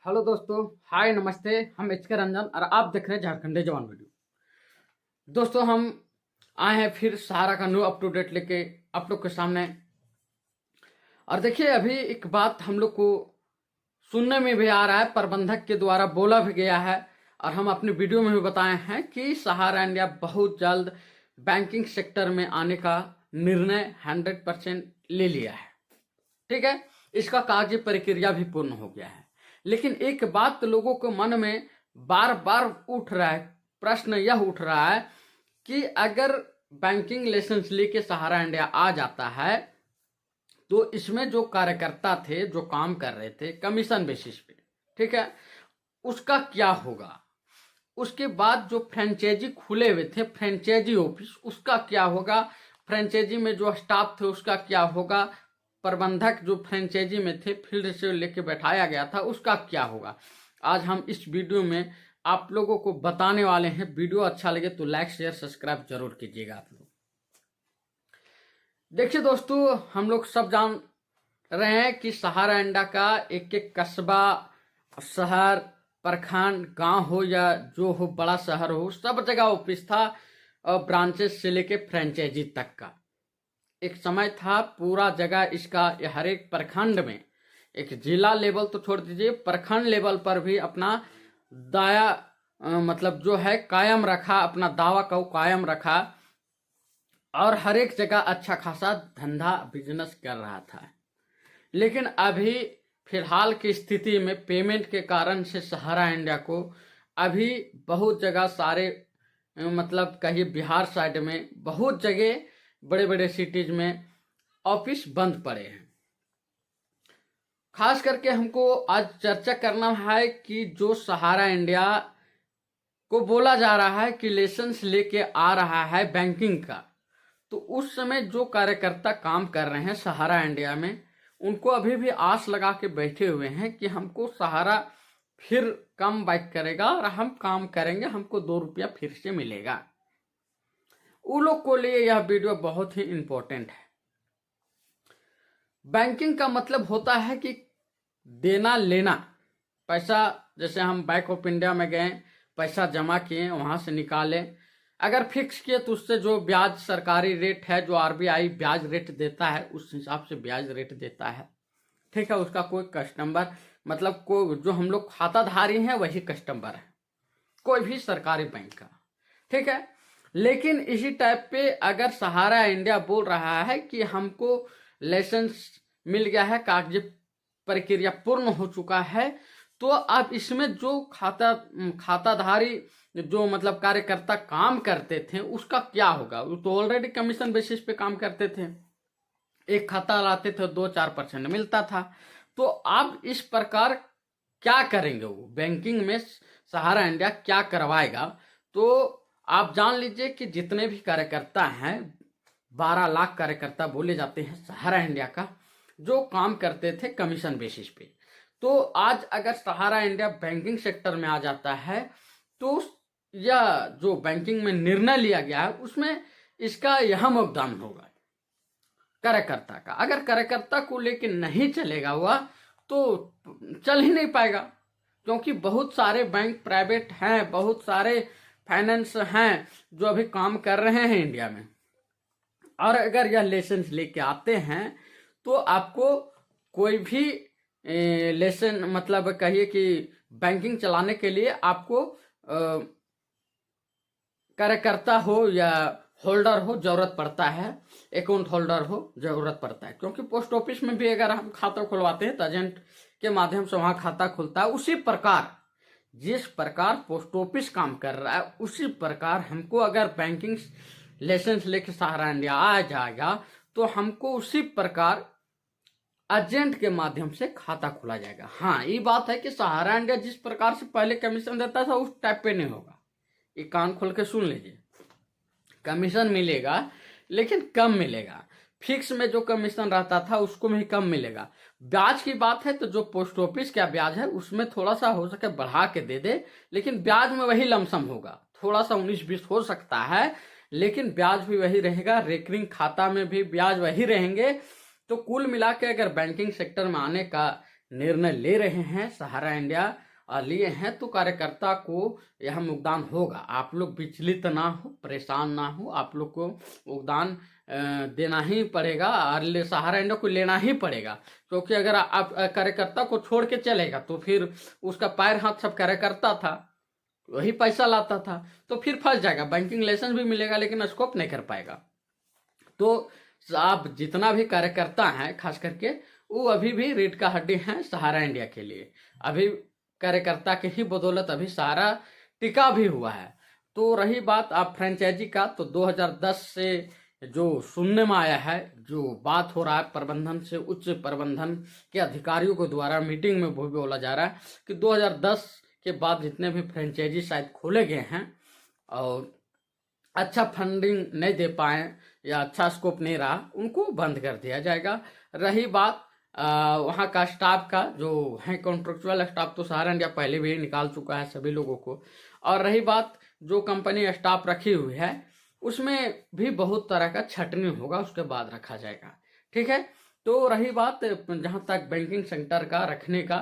Hello दोस्तों, हाय नमस्ते। हम एचके रंजन और आप देख रहे हैं झारखंडी जवान वीडियो। दोस्तों, हम आए हैं फिर सहारा का न्यू अप टू डेट लेके आप लोग के सामने। और देखिए, अभी एक बात हम लोग को सुनने में भी आ रहा है, प्रबंधक के द्वारा बोला भी गया है और हम अपने वीडियो में भी बताए हैं कि सहारा इंडिया बहुत जल्द बैंकिंग सेक्टर में आने का निर्णय 100% ले लिया है। ठीक है, इसका कागजी प्रक्रिया भी पूर्ण हो गया है। लेकिन एक बात लोगों के मन में बार बार उठ रहा है, प्रश्न यह उठ रहा है कि अगर बैंकिंग लाइसेंस लेके सहारा इंडिया आ जाता है तो इसमें जो कार्यकर्ता थे, जो काम कर रहे थे कमीशन बेसिस पे, ठीक है, उसका क्या होगा? उसके बाद जो फ्रेंचाइजी खुले हुए थे, फ्रेंचाइजी ऑफिस, उसका क्या होगा? फ्रेंचाइजी में जो स्टाफ थे उसका क्या होगा? प्रबंधक जो फ्रेंचाइजी में थे, फील्ड से लेके बैठाया गया था, उसका क्या होगा? आज हम इस वीडियो में आप लोगों को बताने वाले हैं। वीडियो अच्छा लगे तो लाइक शेयर सब्सक्राइब जरूर कीजिएगा आप लोग। देखिए दोस्तों, हम लोग सब जान रहे हैं कि सहारा इंडिया का एक एक कस्बा, शहर, प्रखंड, गांव हो या जो हो, बड़ा शहर हो, सब जगह ऑफिस था और ब्रांचेस से लेके फ्रेंचाइजी तक का एक समय था। पूरा जगह इसका हर एक प्रखंड में, एक जिला लेवल तो छोड़ दीजिए, प्रखंड लेवल पर भी अपना दाया मतलब जो है कायम रखा, अपना दावा को कायम रखा और हर एक जगह अच्छा खासा धंधा बिजनेस कर रहा था। लेकिन अभी फिलहाल की स्थिति में पेमेंट के कारण से सहारा इंडिया को अभी बहुत जगह सारे मतलब कहिए बिहार साइड में बहुत जगह बड़े बड़े सिटीज में ऑफिस बंद पड़े हैं। खास करके हमको आज चर्चा करना है कि जो सहारा इंडिया को बोला जा रहा है कि लाइसेंस लेके आ रहा है बैंकिंग का, तो उस समय जो कार्यकर्ता काम कर रहे हैं सहारा इंडिया में, उनको अभी भी आस लगा के बैठे हुए हैं कि हमको सहारा फिर कम बैक करेगा और हम काम करेंगे, हमको 2 रुपया फिर से मिलेगा। उन लोग को लिए यह वीडियो बहुत ही इंपॉर्टेंट है। बैंकिंग का मतलब होता है कि देना लेना। पैसा, जैसे हम बैंक ऑफ इंडिया में गए, पैसा जमा किए, वहां से निकाले, अगर फिक्स किए तो उससे जो ब्याज सरकारी रेट है, जो आरबीआई ब्याज रेट देता है, उस हिसाब से ब्याज रेट देता है। ठीक है, उसका कोई कस्टमर मतलब कोई जो हम लोग खाताधारी हैं वही कस्टमर है, कोई भी सरकारी बैंक का। ठीक है, लेकिन इसी टाइप पे अगर सहारा इंडिया बोल रहा है कि हमको लाइसेंस मिल गया है, कागजी प्रक्रिया पूर्ण हो चुका है, तो अब इसमें जो खाताधारी जो मतलब कार्यकर्ता काम करते थे उसका क्या होगा? वो तो ऑलरेडी कमीशन बेसिस पे काम करते थे, एक खाता लाते थे, 2-4% मिलता था। तो अब इस प्रकार क्या करेंगे वो? बैंकिंग में सहारा इंडिया क्या करवाएगा? तो आप जान लीजिए कि जितने भी कार्यकर्ता हैं, 12 लाख कार्यकर्ता बोले जाते हैं सहारा इंडिया का, जो काम करते थे कमीशन बेसिस पे। तो आज अगर सहारा इंडिया बैंकिंग सेक्टर में आ जाता है तो यह जो बैंकिंग में निर्णय लिया गया है उसमें इसका अहम योगदान होगा कार्यकर्ता का। अगर कार्यकर्ता को लेके नहीं चलेगा हुआ तो चल ही नहीं पाएगा, क्योंकि बहुत सारे बैंक प्राइवेट हैं, बहुत सारे फाइनेंस हैं जो अभी काम कर रहे हैं इंडिया में। और अगर यह लाइसेंस लेके आते हैं तो आपको कोई भी लाइसेंस मतलब कहिए कि बैंकिंग चलाने के लिए आपको कार्यकर्ता हो या होल्डर हो जरूरत पड़ता है, अकाउंट होल्डर हो जरूरत पड़ता है। क्योंकि पोस्ट ऑफिस में भी अगर हम खाता खुलवाते हैं तो एजेंट के माध्यम से वहां खाता खुलता है। उसी प्रकार जिस प्रकार पोस्ट ऑफिस काम कर रहा है, उसी प्रकार हमको अगर बैंकिंग लाइसेंस लेके सहारा इंडिया आ जाएगा तो हमको उसी प्रकार एजेंट के माध्यम से खाता खोला जाएगा। हाँ, ये बात है कि सहारा इंडिया जिस प्रकार से पहले कमीशन देता था उस टाइप पे नहीं होगा। ये कान खोल के सुन लीजिए, कमीशन मिलेगा लेकिन कम मिलेगा। फिक्स में जो कमीशन रहता था उसको में ही कम मिलेगा। ब्याज की बात है तो जो पोस्ट ऑफिस का ब्याज है उसमें थोड़ा सा हो सके बढ़ा के दे दे, लेकिन ब्याज में वही लमसम होगा, थोड़ा सा 19-20 हो सकता है, लेकिन ब्याज भी वही रहेगा। रेकरिंग खाता में भी ब्याज वही रहेंगे। तो कुल मिला के अगर बैंकिंग सेक्टर में आने का निर्णय ले रहे हैं, सहारा इंडिया लिए हैं, तो कार्यकर्ता को यह योगदान होगा। आप लोग विचलित ना हो, परेशान ना हो, आप लोग को योगदान देना ही पड़ेगा और सहारा इंडिया को लेना ही पड़ेगा। क्योंकि अगर आप कार्यकर्ता को छोड़ के चलेगा तो फिर उसका पैर हाथ सब कार्यकर्ता था, वही पैसा लाता था, तो फिर फंस जाएगा। बैंकिंग लाइसेंस भी मिलेगा लेकिन स्कोप नहीं कर पाएगा। तो आप जितना भी कार्यकर्ता हैं खास करके, वो अभी भी रीढ़ का हड्डी हैं सहारा इंडिया के लिए। अभी कार्यकर्ता के ही बदौलत अभी सहारा टिका भी हुआ है। तो रही बात आप फ्रेंचाइजी का, तो 2010 से जो सुनने में आया है, जो बात हो रहा है प्रबंधन से, उच्च प्रबंधन के अधिकारियों के द्वारा मीटिंग में भी बोला जा रहा है कि 2010 के बाद जितने भी फ्रेंचाइजी शायद खोले गए हैं और अच्छा फंडिंग नहीं दे पाए या अच्छा स्कोप नहीं रहा, उनको बंद कर दिया जाएगा। रही बात वहाँ का स्टाफ का, जो है कॉन्ट्रेक्चुअल स्टाफ, तो सहारा इंडिया पहले भी निकाल चुका है सभी लोगों को। और रही बात जो कंपनी स्टाफ रखी हुई है, उसमें भी बहुत तरह का छटनी होगा, उसके बाद रखा जाएगा। ठीक है। तो रही बात जहाँ तक बैंकिंग सेक्टर का रखने का,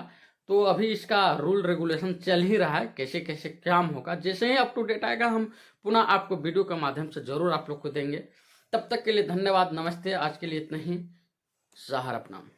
तो अभी इसका रूल रेगुलेशन चल ही रहा है, कैसे कैसे काम होगा। जैसे ही अप टू डेट आएगा हम पुनः आपको वीडियो के माध्यम से जरूर आप लोग को देंगे। तब तक के लिए धन्यवाद, नमस्ते। आज के लिए इतना ही। सहारा प्रणाम।